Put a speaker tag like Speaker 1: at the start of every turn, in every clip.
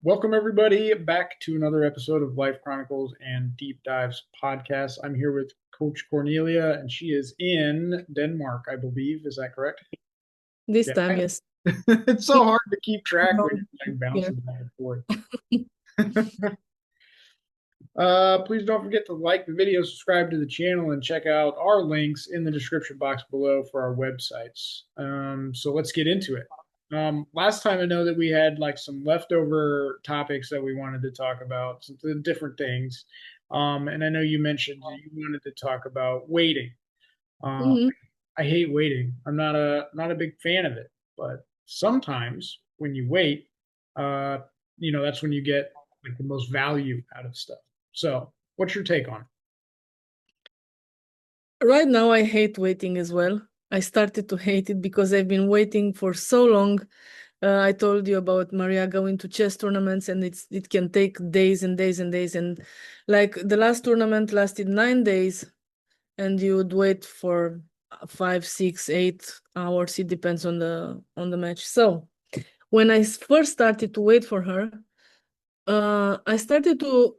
Speaker 1: Welcome, everybody, back to another episode of Life Chronicles and Deep Dives podcast. I'm here with Coach Cornelia, and she is in Denmark, I believe. Is that correct?
Speaker 2: This
Speaker 1: Yeah.
Speaker 2: time, yes.
Speaker 1: It's so hard to keep track when
Speaker 2: Wrong
Speaker 1: you're like
Speaker 2: here.
Speaker 1: bouncing back and forth. Please don't forget to like the video, subscribe to the channel, and check out our links in the description box below for our websites. So let's get into it. Last time I know that we had like some leftover topics that we wanted to talk about, some different things. And I know you mentioned that you wanted to talk about waiting. Uh,
Speaker 2: Mhm.
Speaker 1: I hate waiting. I'm not a big fan of it, but sometimes when you wait, uh, that's when you get like the most value out of stuff. So, what's your take on it?
Speaker 2: Right now, I hate waiting as well. I started to hate it because I've been waiting for so long. I told you about Maria going to chess tournaments, and it can take days and days and days. And like the last tournament lasted 9 days, and you would wait for 5, 6, 8 hours. It depends on the match. So when I first started to wait for her, I started to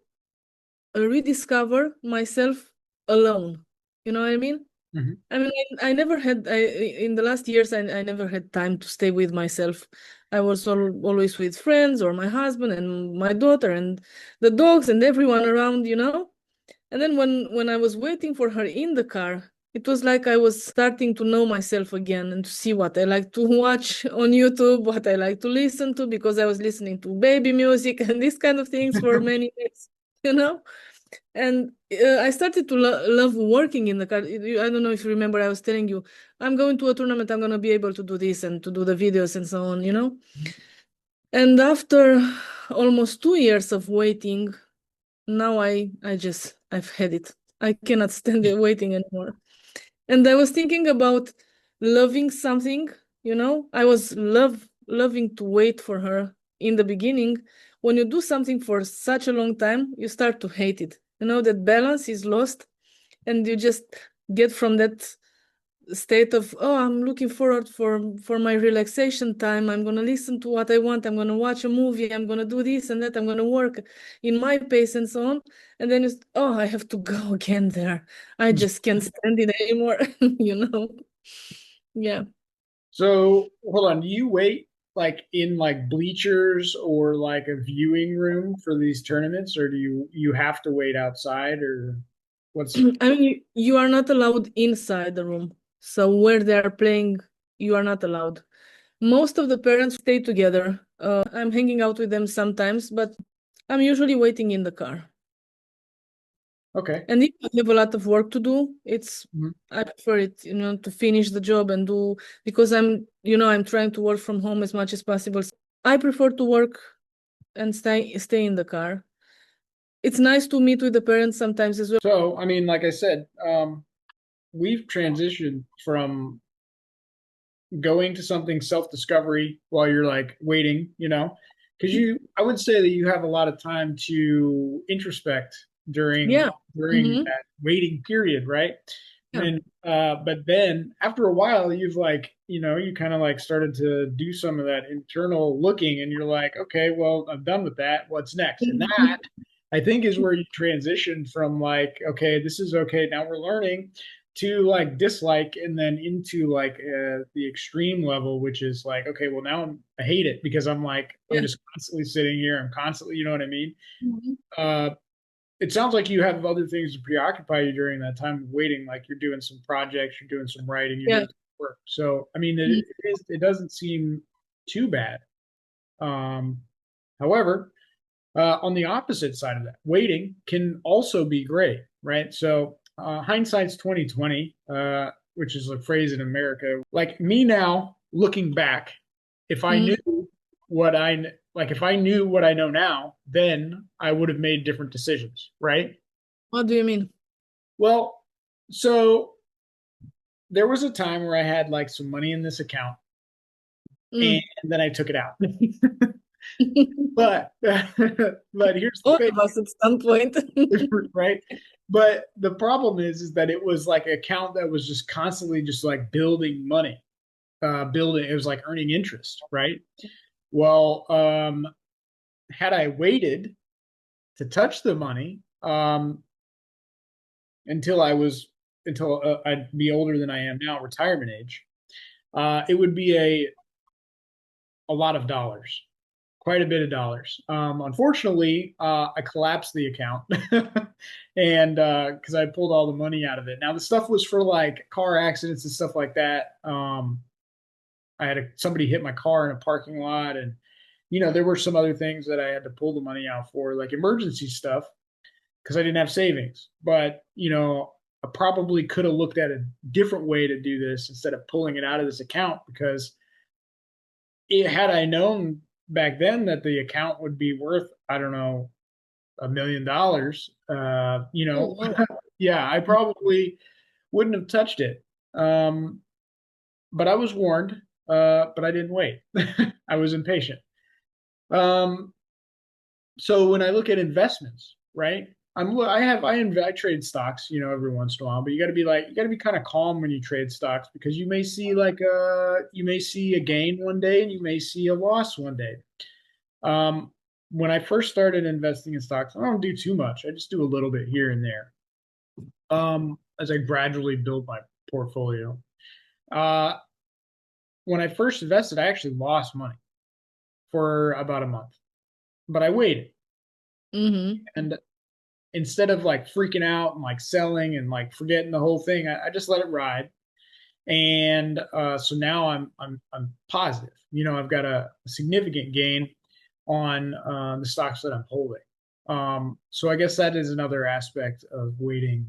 Speaker 2: rediscover myself alone. You know what I mean?
Speaker 1: Hmm.
Speaker 2: I mean, I never had, in the last years, I never had time to stay with myself. I was always with friends or my husband and my daughter and the dogs and everyone around, you know? And then when I was waiting for her in the car, it was like I was starting to know myself again and to see what I like to watch on YouTube, what I like to listen to, because I was listening to baby music and these kind of things for many years, you know? And I started to love working in the car. I don't know if you remember, I was telling you, I'm going to a tournament, I'm going to be able to do this and to do the videos and so on, you know? And after almost 2 years of waiting, now I've had it. I cannot stand the waiting anymore. And I was thinking about loving something, you know? I was loving to wait for her in the beginning. When you do something for such a long time, you start to hate it. You know, that balance is lost, and you just get from that state of, oh, I'm looking forward for my relaxation time. I'm going to listen to what I want. I'm going to watch a movie. I'm going to do this and that. I'm going to work in my pace and so on. And then it's, oh, I have to go again there. I just can't stand it anymore. You know? Yeah.
Speaker 1: So, hold on. Do you wait like in like bleachers or like a viewing room for these tournaments, or do you have to wait outside, or what's?
Speaker 2: I mean, you are not allowed inside the room. So where they are playing, you are not allowed. Most of the parents stay together. I'm hanging out with them sometimes, but I'm usually waiting in the car.
Speaker 1: Okay.
Speaker 2: And if I have a lot of work to do,
Speaker 1: Mhm.
Speaker 2: I prefer it, you know, to finish the job and do, because I'm trying to work from home as much as possible. So I prefer to work and stay in the car. It's nice to meet with the parents sometimes as well.
Speaker 1: So, I mean, like I said, we've transitioned from going to something self-discovery while you're like waiting, because I would say that you have a lot of time to introspect during
Speaker 2: Yeah.
Speaker 1: during
Speaker 2: Hmm.
Speaker 1: that waiting period, right? And
Speaker 2: Yeah.
Speaker 1: then but then after a while you've like, you kind of like started to do some of that internal looking, and you're like, okay, well, I'm done with that. What's next? And that, I think, is where you transition from like, okay, this is okay, now we're learning, to like dislike, and then into like the extreme level, which is like, okay, well, now I hate it because I'm like, I'm
Speaker 2: Yeah.
Speaker 1: just constantly sitting here. I'm constantly, you know what I mean?
Speaker 2: Mhm.
Speaker 1: Uh, it sounds like you have other things to preoccupy you during that time of waiting. Like you're doing some projects, you're doing some writing, you're
Speaker 2: Yeah.
Speaker 1: doing some work. So, I mean, it doesn't seem too bad. Um, However, on the opposite side of that, waiting can also be great, right? So hindsight's 2020, which is a phrase in America. Like me now, looking back, if I knew
Speaker 2: Mhm.
Speaker 1: what I like, if I knew what I know now, then I would have made different decisions, right?
Speaker 2: What do you mean?
Speaker 1: Well, so there was a time where I had like some money in this account, and
Speaker 2: Mm.
Speaker 1: then I took it out. But but here's the
Speaker 2: All
Speaker 1: thing.
Speaker 2: of us at some point.
Speaker 1: Right? But the problem is that it was like an account that was just constantly just like building money, building. It was like earning interest, right? Well, had I waited to touch the money until I'd be older than I am now, retirement age, it would be a lot of dollars, quite a bit of dollars. Unfortunately, I collapsed the account and because I pulled all the money out of it. Now the stuff was for like car accidents and stuff like that. I had somebody hit my car in a parking lot, and there were some other things that I had to pull the money out for, like emergency stuff, because I didn't have savings. But I probably could have looked at a different way to do this instead of pulling it out of this account, because had I known back then that the account would be worth, I don't know, $1 million,
Speaker 2: Oh, wow.
Speaker 1: yeah, I probably wouldn't have touched it. But I was warned, but I didn't wait. I was impatient. Um, so when I look at investments, right? I trade stocks, every once in a while, but you got to be kind of calm when you trade stocks, because you may see a gain one day and you may see a loss one day. Um, when I first started investing in stocks, I don't do too much. I just do a little bit here and there. As I gradually build my portfolio. Uh, when I first invested, I actually lost money for about a month, but I waited.
Speaker 2: Mm-hmm.
Speaker 1: And instead of like freaking out and like selling and like forgetting the whole thing, I just let it ride. And so now I'm positive. I've got a significant gain on the stocks that I'm holding. So I guess that is another aspect of waiting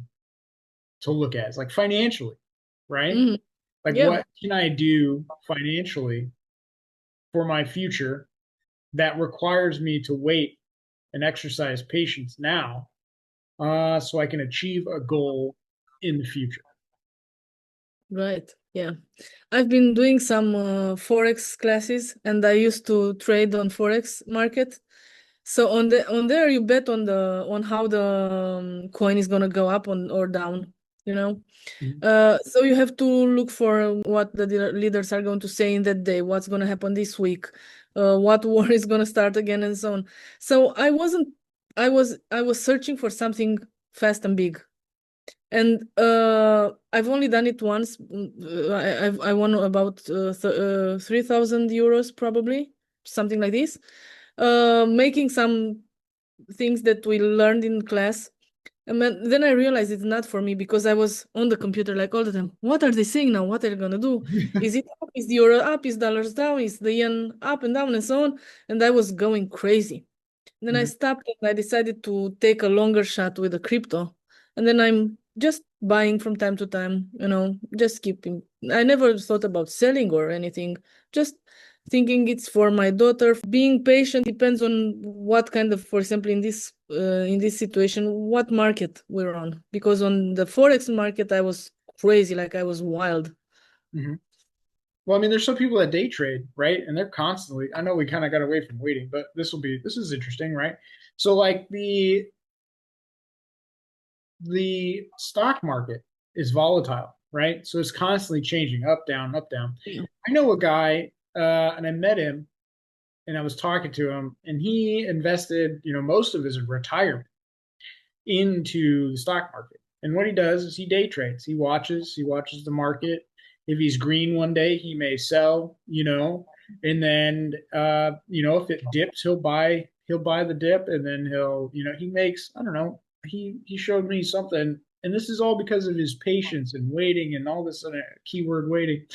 Speaker 1: to look at. It's like financially, right?
Speaker 2: Mm-hmm.
Speaker 1: Like,
Speaker 2: Yeah.
Speaker 1: what can I do financially for my future that requires me to wait and exercise patience now, so I can achieve a goal in the future?
Speaker 2: Right. Yeah. I've been doing some forex classes, and I used to trade on forex market. So on there you bet on how the coin is gonna go up on or down, you know.
Speaker 1: Mhm.
Speaker 2: So you have to look for what the leaders are going to say in that day, what's gonna happen this week, what war is gonna start again, and so on. So I was searching for something fast and big. And I've only done it once. I won about 3,000 euros, probably something like this. Making some things that we learned in class. And then I realized it's not for me, because I was on the computer like all the time. What are they saying now? What are they gonna do? Is it up? Is the euro up? Is dollars down? Is the yen up and down and so on? And I was going crazy. Then I
Speaker 1: Mhm.
Speaker 2: stopped and I decided to take a longer shot with the crypto. And then I'm just buying from time to time, just keeping. I never thought about selling or anything, just thinking it's for my daughter. Being patient depends on what kind of, for example, in this situation, what market we're on. Because on the Forex market, I was crazy, like I was wild.
Speaker 1: Mhm. Well, I mean, there's some people that day trade, right? And they're constantly, I know we kind of got away from waiting, but this is interesting, right? So like the stock market is volatile, right? So it's constantly changing, up, down, up, down.
Speaker 2: Yeah.
Speaker 1: I know a guy, and I met him, and I was talking to him, and he invested, most of his retirement into the stock market. And what he does is he day trades. He watches the market. If he's green one day, he may sell, and then if it dips, he'll buy the dip, and then he makes, I don't know, he showed me something, and this is all because of his patience and waiting and all this keyword waiting,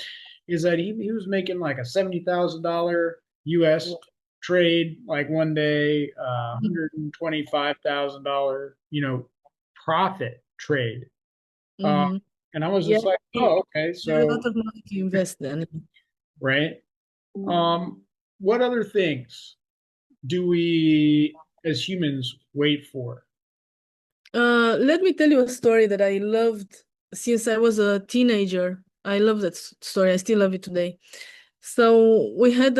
Speaker 1: is that he was making like a $70,000 US trade like one day, $125,000, profit trade. Uh,
Speaker 2: Mm-hmm.
Speaker 1: and I was
Speaker 2: Yeah.
Speaker 1: just like,
Speaker 2: There's
Speaker 1: oh, okay,
Speaker 2: a lot
Speaker 1: so
Speaker 2: of money to invest then.
Speaker 1: right. What other things do we as humans wait for?
Speaker 2: Let me tell you a story that I loved since I was a teenager. I love that story. I still love it today. So we had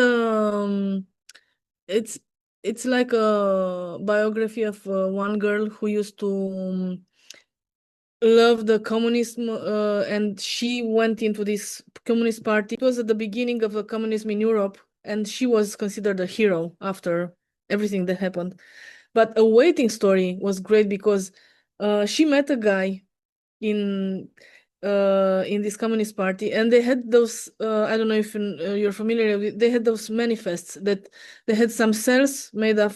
Speaker 2: it's it's like a biography of one girl who used to love the communism, and she went into this communist party. It was at the beginning of the communism in Europe, and she was considered a hero after. everything that happened. But a waiting story was great because she met a guy in this communist party, and they had those I don't know if you're familiar with, they had those manifests that they had some cells made of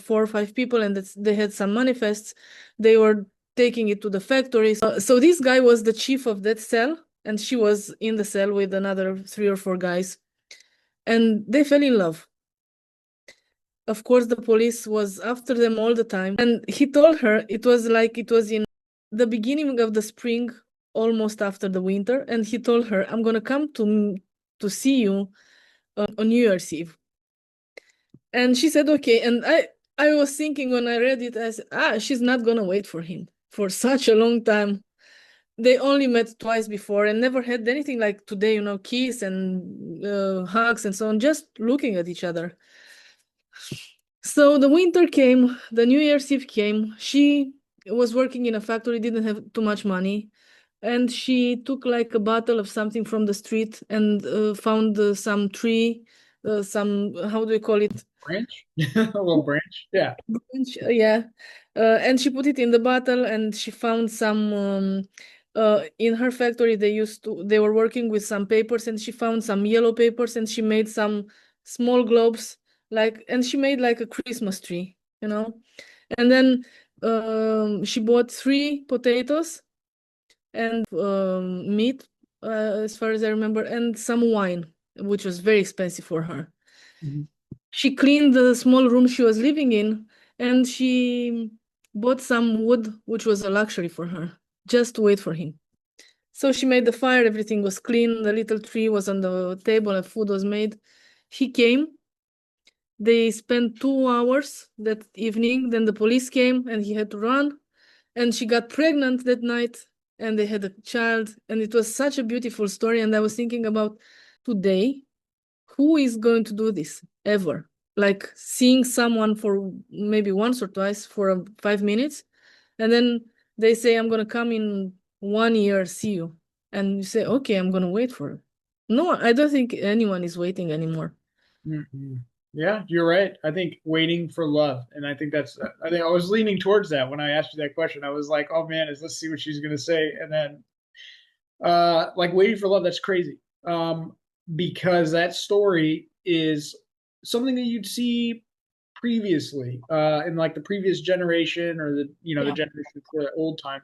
Speaker 2: 4 or 5 people, and they had some manifests. They were taking it to the factories. So this guy was the chief of that cell, and she was in the cell with another 3 or 4 guys, and they fell in love. Of course, the police was after them all the time. And he told her it was like it was in the beginning of the spring, almost after the winter. And he told her, I'm going to come to see you on New Year's Eve. And she said, okay. And I was thinking when I read it, I said, she's not going to wait for him for such a long time. They only met twice before and never had anything like today, kiss and hugs and so on, just looking at each other. So the winter came, the New Year's Eve came. She was working in a factory, didn't have too much money. And she took like a bottle of something from the street and found some tree, some, how do you call it?
Speaker 1: Branch, a little branch. Yeah.
Speaker 2: Branch, yeah. And she put it in the bottle, and she found some, in her factory, they were working with some papers, and she found some yellow papers, and she made some small globes, and she made like a Christmas tree, And then she bought 3 potatoes and meat, as far as I remember, and some wine, which was very expensive for her.
Speaker 1: Mhm.
Speaker 2: She cleaned the small room she was living in, and she bought some wood, which was a luxury for her, just to wait for him. So she made the fire, everything was clean, the little tree was on the table, and food was made. He came. They spent 2 hours that evening. Then the police came, and he had to run. And she got pregnant that night, and they had a child. And it was such a beautiful story. And I was thinking about today, who is going to do this ever? Like seeing someone for maybe once or twice for 5 minutes, and then they say, I'm going to come in 1 year, see you. And you say, okay, I'm going to wait for it. No, I don't think anyone is waiting anymore.
Speaker 1: Mhm. Yeah, you're right. I think waiting for love, and I think I think I was leaning towards that when I asked you that question. I was like, oh man, let's see what she's gonna say, and then like waiting for love. That's crazy. Because that story is something that you'd see previously, in like the previous generation or the
Speaker 2: Yeah.
Speaker 1: generation before the old time.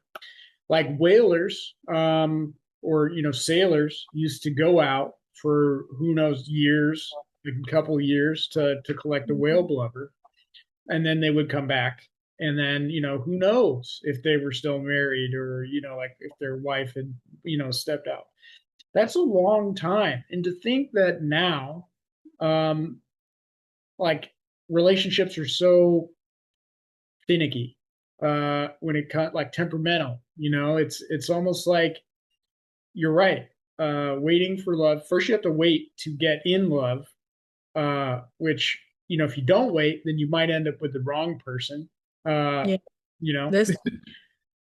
Speaker 1: Like whalers, or sailors used to go out for who knows years, like a couple of years to collect the whale blubber, and then they would come back, and then who knows if they were still married, or like if their wife had stepped out. That's a long time. And to think that now, um like, relationships are so finicky, when it comes, like, temperamental, it's almost like you're right. Waiting for love. First, you have to wait to get in love, which, if you don't wait, then you might end up with the wrong person. Uh,
Speaker 2: Yeah.
Speaker 1: you know,
Speaker 2: That's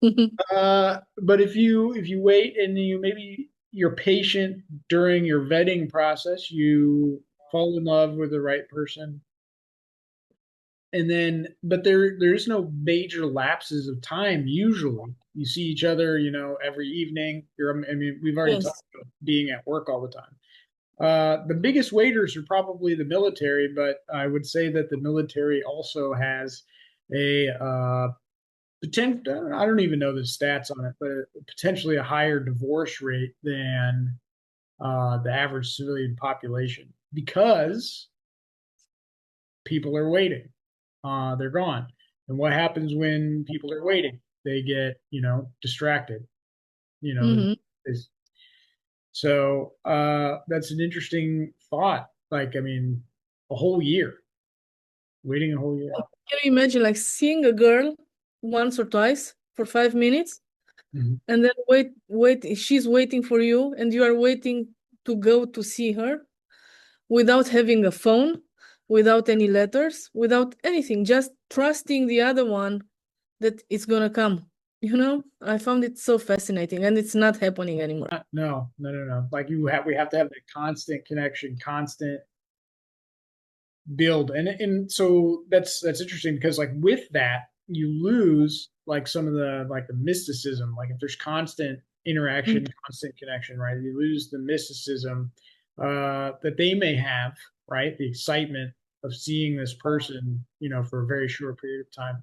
Speaker 1: but if you wait and maybe you're patient during your vetting process, you fall in love with the right person, and then but there's no major lapses of time. Usually you see each other every evening. I mean, we've already talked
Speaker 2: yes.
Speaker 1: about being at work all the time. The biggest waiters are probably the military, but I would say that the military also has a potential. I don't even know the stats on it, but potentially a higher divorce rate than the average civilian population, because people are waiting. They're gone. And what happens when people are waiting? They get, distracted. You know,
Speaker 2: Hmm.
Speaker 1: is so that's an interesting thought. Like, I mean, a whole year, waiting a whole year.
Speaker 2: Can you imagine like seeing a girl once or twice for 5 minutes,
Speaker 1: Mhm.
Speaker 2: and then she's waiting for you, and you are waiting to go to see her without having a phone, without any letters, without anything, just trusting the other one that it's gonna come. I found it so fascinating, and it's not happening anymore.
Speaker 1: No, no, no, no. Like we have to have the constant connection, constant build. And so that's interesting because like with that, you lose like some of the like the mysticism. Like if there's constant interaction,
Speaker 2: Mm.
Speaker 1: constant connection, right? You lose the mysticism that they may have, right? The excitement of seeing this person, you know, for a very short period of time.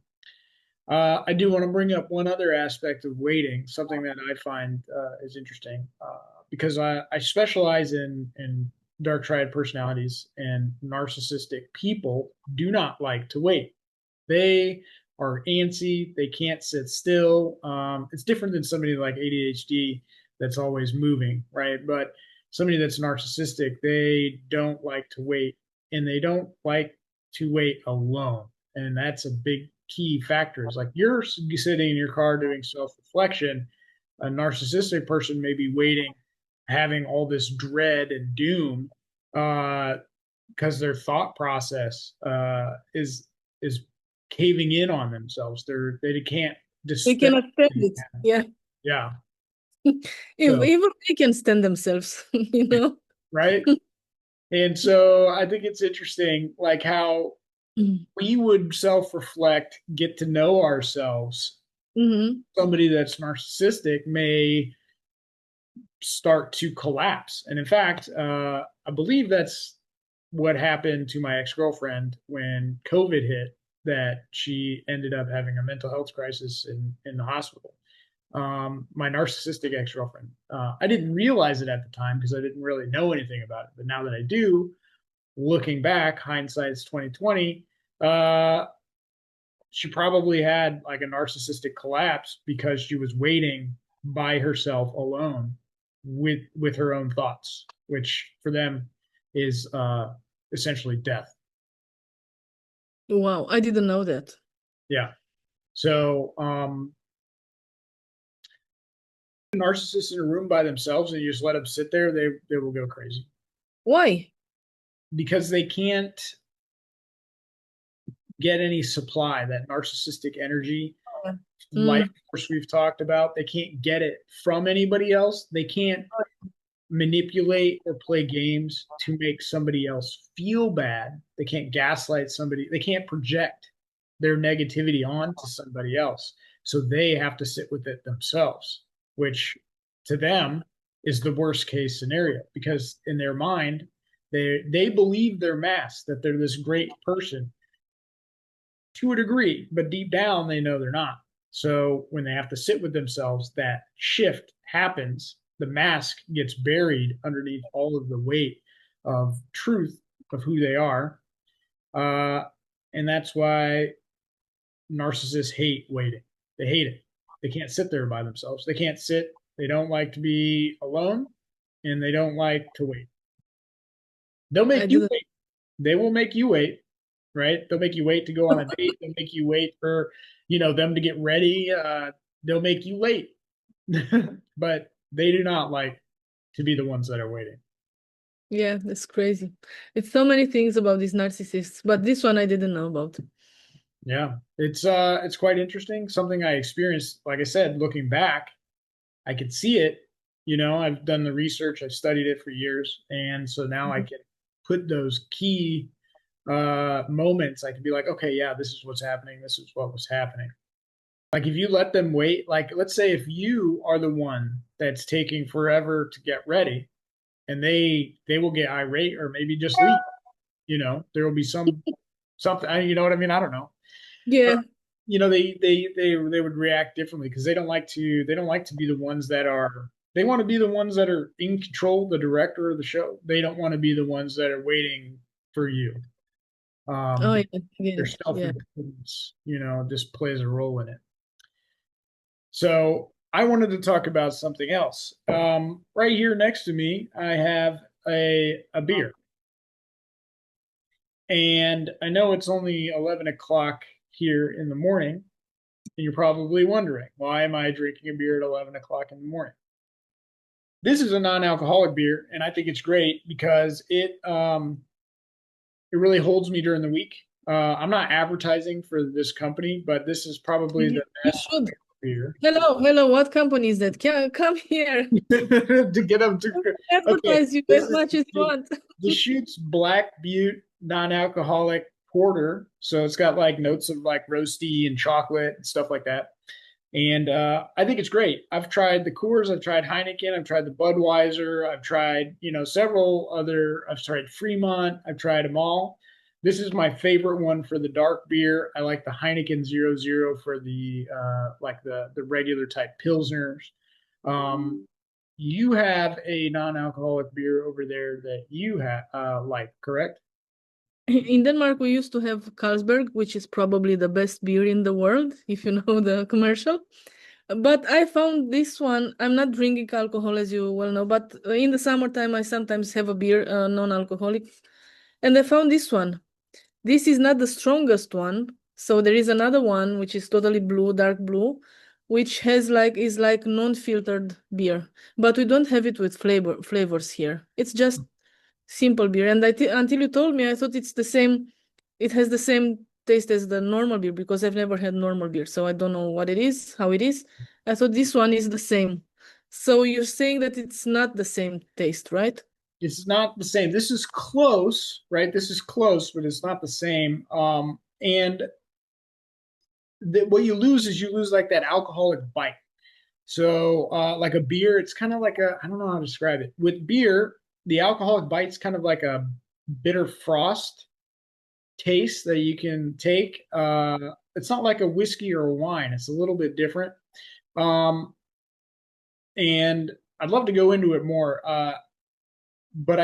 Speaker 1: I do want to bring up one other aspect of waiting, something that I find is interesting, because I specialize in dark triad personalities, and narcissistic people do not like to wait. They are antsy. They can't sit still. It's different than somebody like ADHD that's always moving, right? But somebody that's narcissistic, they don't like to wait, and they don't like to wait alone. And that's a big key factor. Is like you're sitting in your car doing self-reflection. A narcissistic person may be waiting, having all this dread and doom, because their thought process is caving in on themselves. They can't
Speaker 2: They
Speaker 1: dispel.
Speaker 2: cannot stand it. Yeah.
Speaker 1: Yeah.
Speaker 2: If
Speaker 1: So
Speaker 2: even they can stand themselves, you know.
Speaker 1: right. And so I think it's interesting, like how we would self-reflect, get to know ourselves.
Speaker 2: Mm-hmm.
Speaker 1: Somebody that's narcissistic may start to collapse. And in fact, I believe that's what happened to my ex-girlfriend when COVID hit, that she ended up having a mental health crisis in the hospital. My narcissistic ex-girlfriend. I didn't realize it at the time because I didn't really know anything about it. But now that I do, looking back, hindsight's 2020, she probably had like a narcissistic collapse because she was waiting by herself alone with her own thoughts, which for them is essentially death.
Speaker 2: Wow, I didn't know that.
Speaker 1: Yeah. So narcissists in a room by themselves and you just let them sit there, they will go crazy
Speaker 2: Why?
Speaker 1: because they can't get any supply, that narcissistic energy, life
Speaker 2: Mm.
Speaker 1: force we've talked about. They can't get it from anybody else. They can't manipulate or play games to make somebody else feel bad. They can't gaslight somebody. They can't project their negativity onto somebody else. So they have to sit with it themselves, which to them is the worst case scenario because in their mind, they believe they're masked, that they're this great person to a degree, but deep down they know they're not. So when they have to sit with themselves, that shift happens. The mask gets buried underneath all of the weight of truth of who they are. Uh, and that's why narcissists hate waiting. They hate it. They can't sit there by themselves. They can't sit. They don't like to be alone, and they don't like to wait. They'll
Speaker 2: I
Speaker 1: make you
Speaker 2: didn't.
Speaker 1: wait. They will make you wait, right? They'll make you wait to go on a date. They'll make you wait for, them to get ready. They'll make you late, but they do not like to be the ones that are waiting.
Speaker 2: Yeah, that's crazy. It's so many things about these narcissists, but this one I didn't know about.
Speaker 1: Yeah, it's quite interesting. Something I experienced, like I said, looking back, I could see it. I've done the research, I've studied it for years, and so now I
Speaker 2: Mhm.
Speaker 1: can put those key moments. I can be like, okay, yeah, this is what's happening. This is what was happening. Like if you let them wait, like let's say if you are the one that's taking forever to get ready, and they will get irate or maybe just leave. There will be something. You know what I mean? I don't know. But
Speaker 2: Yeah,
Speaker 1: they would react differently because they don't like to be the ones that are. They want to be the ones that are in control, the director of the show. They don't want to be the ones that are waiting for you.
Speaker 2: oh yeah,
Speaker 1: Because
Speaker 2: I get
Speaker 1: their
Speaker 2: it. Yeah.
Speaker 1: self-importance, just plays a role in it. So I wanted to talk about something else. Right here next to me, I have a beer, and I know it's only 11 o'clock here in the morning, and you're probably wondering why am I drinking a beer at 11 o'clock in the morning? This is a non-alcoholic beer, and I think it's great because it really holds me during the week. I'm not advertising for this company, but this is probably the
Speaker 2: You
Speaker 1: best
Speaker 2: should.
Speaker 1: beer
Speaker 2: Hello, hello. What company is that? Come here.
Speaker 1: to get them to. Okay,
Speaker 2: Advertise you
Speaker 1: this
Speaker 2: as
Speaker 1: is
Speaker 2: much as you want.
Speaker 1: the Shoots Black Butte non-alcoholic porter. So it's got like notes of like roasty and chocolate and stuff like that. And I think it's great. I've tried the Coors, I've tried Heineken, I've tried the Budweiser, I've tried, several other, I've tried Fremont, I've tried them all. This is my favorite one for the dark beer. I like the Heineken 00 for the like the regular type pilsners. You have a non-alcoholic beer over there that you have like, correct?
Speaker 2: In Denmark, we used to have Carlsberg, which is probably the best beer in the world, if you know the commercial. But I found this one. I'm not drinking alcohol, as you well know, but in the summertime, I sometimes have a beer, non-alcoholic. And I found this one. This is not the strongest one. So there is another one, which is totally blue, dark blue, which is like non-filtered beer. But we don't have it with flavors here. It's just simple beer. And until you told me, I thought it's the same. It has the same taste as the normal beer because I've never had normal beer, so I don't know what it is, how it is. I thought this one is the same. So you're saying that it's not the same taste, right?
Speaker 1: It's not the same. This is close, right? This is close, but it's not the same. And what you lose is you lose like that alcoholic bite. So, like a beer, it's kind of like I don't know how to describe it. With beer, the alcoholic bite's kind of like a bitter frost taste that you can take. It's not like a whiskey or a wine. It's a little bit different. Um, and I'd love to go into it more. But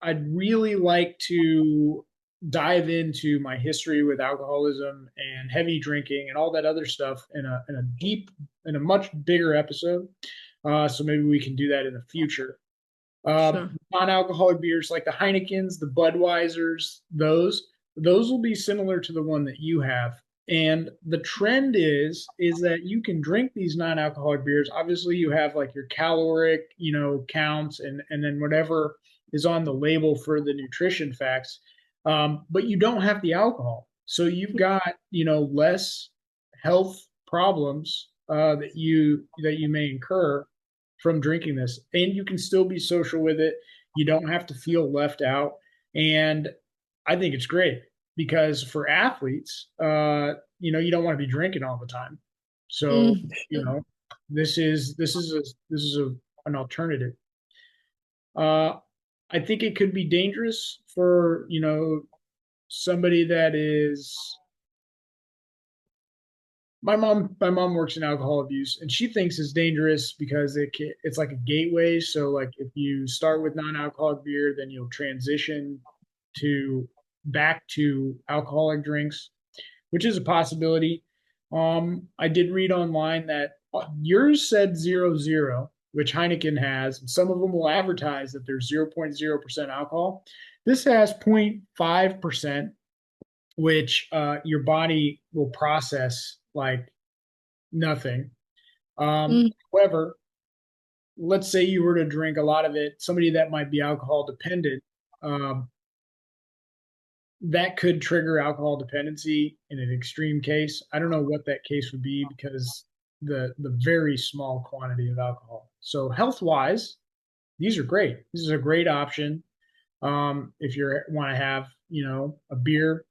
Speaker 1: I'd really like to dive into my history with alcoholism and heavy drinking and all that other stuff in a much bigger episode. So maybe we can do that in the future.
Speaker 2: Sure.
Speaker 1: Non-alcoholic beers like the Heinekens, the Budweisers, those will be similar to the one that you have. And the trend is that you can drink these non-alcoholic beers. Obviously, you have like your caloric, counts and then whatever is on the label for the nutrition facts. But you don't have the alcohol. So you've got, less health problems that you may incur from drinking this, and you can still be social with it. You don't have to feel left out, and I think it's great because for athletes, you don't want to be drinking all the time. So, you
Speaker 2: Sure.
Speaker 1: know, this is an alternative. Uh, I think it could be dangerous for somebody that is my mom works in alcohol abuse, and she thinks it's dangerous because it's like a gateway. So like if you start with non-alcoholic beer, then you'll transition to back to alcoholic drinks, which is a possibility. I did read online that yours said 00, which Heineken has, and some of them will advertise that there's 0.0% alcohol. This has 0.5%, which your body will process like nothing.
Speaker 2: Mm,
Speaker 1: However, let's say you were to drink a lot of it, somebody that might be alcohol dependent, um, that could trigger alcohol dependency in an extreme case. I don't know what that case would be because the very small quantity of alcohol. So health wise, these are great. This is a great option. If you want to have a beer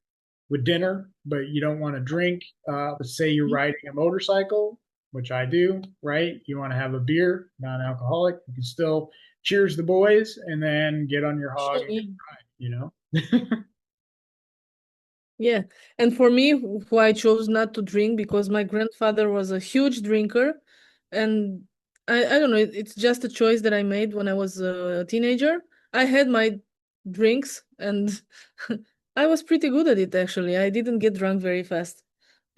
Speaker 1: with dinner, but you don't want to drink. Let's say you're riding a motorcycle, which I do, right? You want to have a beer, non-alcoholic. You can still cheers the boys and then get on your hog
Speaker 2: sure,
Speaker 1: and
Speaker 2: yeah.
Speaker 1: you know.
Speaker 2: Yeah. And for me, who I chose not to drink because my grandfather was a huge drinker. And I don't know, it's just a choice that I made when I was a teenager. I had my drinks and I was pretty good at it actually. I didn't get drunk very fast.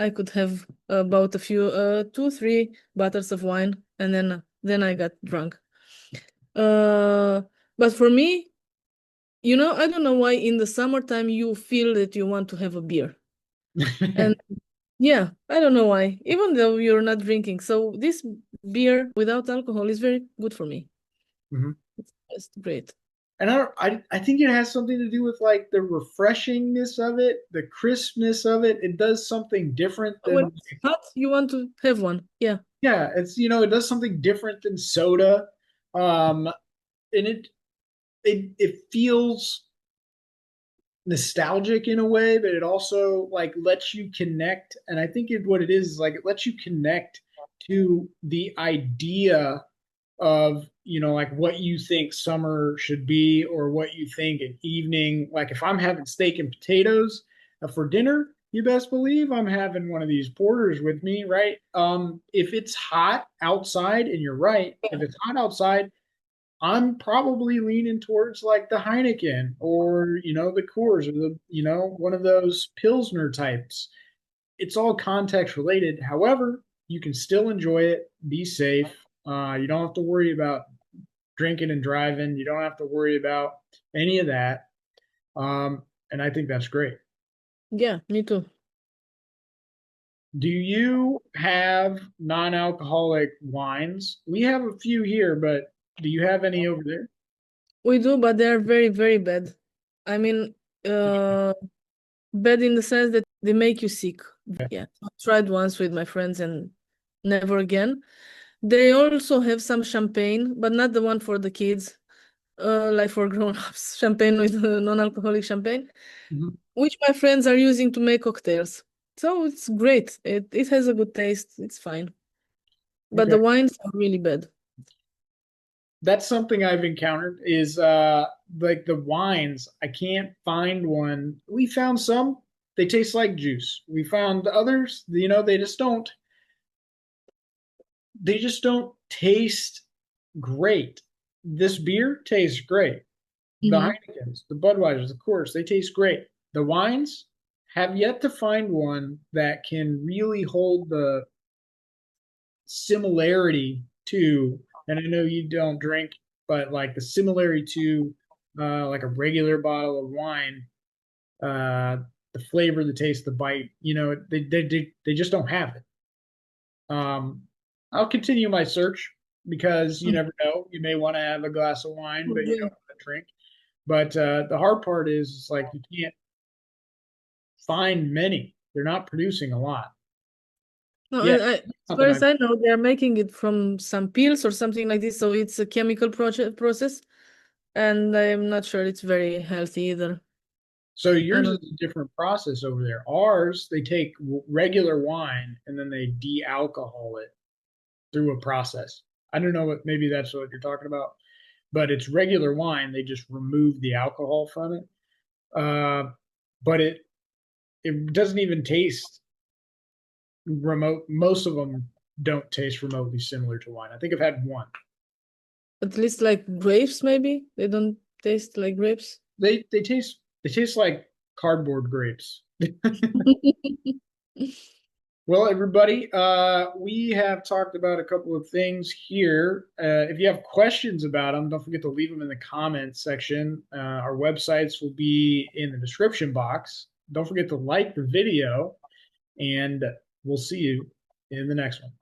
Speaker 2: I could have about a few, two, three bottles of wine, and then I got drunk. Uh, but for me, I don't know why in the summertime you feel that you want to have a beer. And yeah, I don't know why, even though you're not drinking. So this beer without alcohol is very good for me.
Speaker 1: Mhm.
Speaker 2: It's great.
Speaker 1: And I think it has something to do with like the refreshingness of it, the crispness of it. It does something different
Speaker 2: When
Speaker 1: than
Speaker 2: it's hot, you want to have one. Yeah.
Speaker 1: yeah, it's it does something different than soda. And it feels nostalgic in a way, but it also like lets you connect. And I think what it is like it lets you connect to the idea of, like what you think summer should be or what you think an evening. Like if I'm having steak and potatoes for dinner, you best believe I'm having one of these porters with me, right? If it's hot outside, and you're right, if it's hot outside, I'm probably leaning towards like the Heineken or, the Coors or one of those Pilsner types. It's all context related. However, you can still enjoy it, be safe. You don't have to worry about drinking and driving. You don't have to worry about any of that. And I think that's great.
Speaker 2: Yeah, me too.
Speaker 1: Do you have non-alcoholic wines? We have a few here, but do you have any over there?
Speaker 2: We do, but they are very, very bad. I mean, uh, bad in the sense that they make you sick. Yeah, I tried once with my friends and never again. They also have some champagne, but not the one for the kids, like for grown-ups. Champagne with non-alcoholic champagne,
Speaker 1: Mhm.
Speaker 2: which my friends are using to make cocktails. So it's great. It has a good taste. It's fine. But
Speaker 1: Okay.
Speaker 2: the wines are really bad.
Speaker 1: That's something I've encountered is like the wines. I can't find one. We found some, they taste like juice. We found others, they just don't taste great. This beer tastes great. The
Speaker 2: Hmm.
Speaker 1: Heinekens, the Budweisers, of course, they taste great. The wines have yet to find one that can really hold the similarity to, and I know you don't drink, but like the similarity to like a regular bottle of wine, uh, the flavor, the taste, the bite, they just don't have it. I'll continue my search because you never know. You may want to have a glass of wine, but you don't want to drink. But the hard part is like you can't find many. They're not producing a lot.
Speaker 2: No,
Speaker 1: Yeah,
Speaker 2: as far
Speaker 1: something
Speaker 2: as
Speaker 1: I've.
Speaker 2: I know, they are making it from some pills or something like this. So it's a chemical process, and I'm not sure it's very healthy either.
Speaker 1: So
Speaker 2: I
Speaker 1: yours is
Speaker 2: don't.
Speaker 1: a different process over there. Ours, they take regular wine and then they de-alcohol it through a process. I don't know what, maybe that's what you're talking about, but it's regular wine. They just remove the alcohol from it. Uh, but it doesn't even taste remote. Most of them don't taste remotely similar to wine. I think I've had one.
Speaker 2: At least like grapes, maybe they don't taste like grapes.
Speaker 1: They taste like cardboard grapes. Well, everybody, we have talked about a couple of things here. If you have questions about them, don't forget to leave them in the comments section. Our websites will be in the description box. Don't forget to like the video, and we'll see you in the next one.